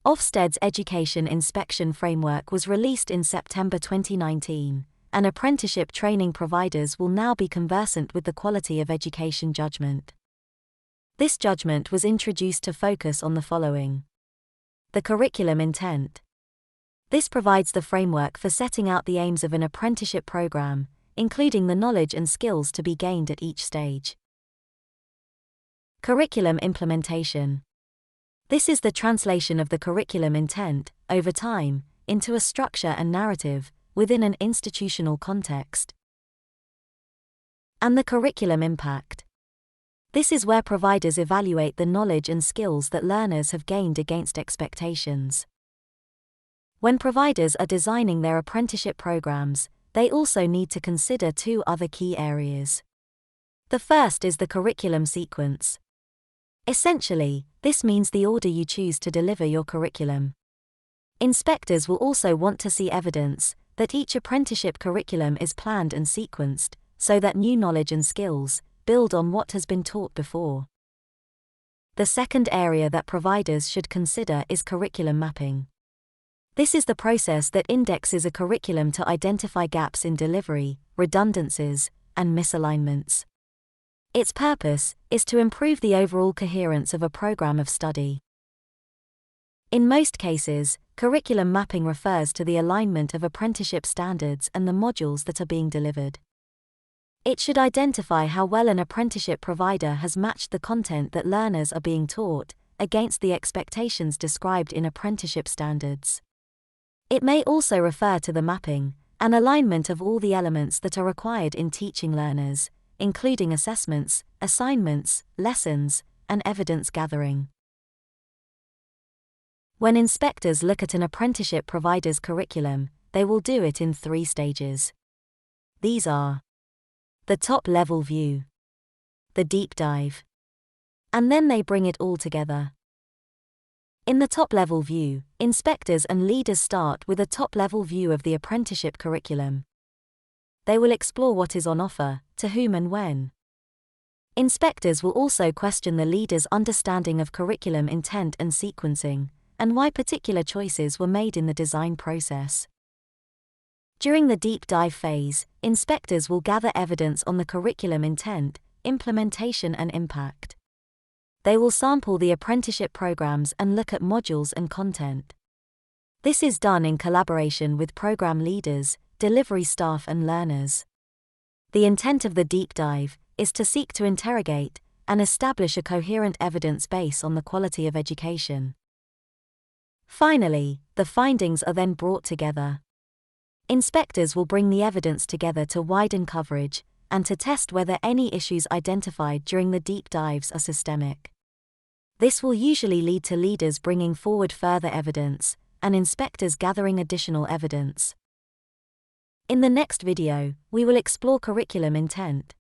OfSTED's Education Inspection Framework was released in September 2019, and apprenticeship training providers will now be conversant with the quality of education judgment. This judgment was introduced to focus on the following: the curriculum intent. This provides the framework for setting out the aims of an apprenticeship program, including the knowledge and skills to be gained at each stage. Curriculum implementation. This is the translation of the curriculum intent, over time, into a structure and narrative within an institutional context. And the curriculum impact. This is where providers evaluate the knowledge and skills that learners have gained against expectations. When providers are designing their apprenticeship programs, they also need to consider two other key areas. The first is the curriculum sequence. Essentially, this means the order you choose to deliver your curriculum. Inspectors will also want to see evidence that each apprenticeship curriculum is planned and sequenced, so that new knowledge and skills build on what has been taught before. The second area that providers should consider is curriculum mapping. This is the process that indexes a curriculum to identify gaps in delivery, redundancies, and misalignments. Its purpose is to improve the overall coherence of a program of study. In most cases, curriculum mapping refers to the alignment of apprenticeship standards and the modules that are being delivered. It should identify how well an apprenticeship provider has matched the content that learners are being taught against the expectations described in apprenticeship standards. It may also refer to the mapping and alignment of all the elements that are required in teaching learners, including assessments, assignments, lessons, and evidence gathering. When inspectors look at an apprenticeship provider's curriculum, they will do it in 3 stages. These are the top-level view, the deep dive, and then they bring it all together. In the top-level view, inspectors and leaders start with a top-level view of the apprenticeship curriculum. They will explore what is on offer, to whom and when. Inspectors will also question the leader's understanding of curriculum intent and sequencing, and why particular choices were made in the design process. During the deep dive phase, inspectors will gather evidence on the curriculum intent, implementation and impact. They will sample the apprenticeship programs and look at modules and content. This is done in collaboration with program leaders, delivery staff and learners. The intent of the deep dive is to seek to interrogate and establish a coherent evidence base on the quality of education. Finally, the findings are then brought together. Inspectors will bring the evidence together to widen coverage and to test whether any issues identified during the deep dives are systemic. This will usually lead to leaders bringing forward further evidence and inspectors gathering additional evidence. In the next video, we will explore curriculum intent.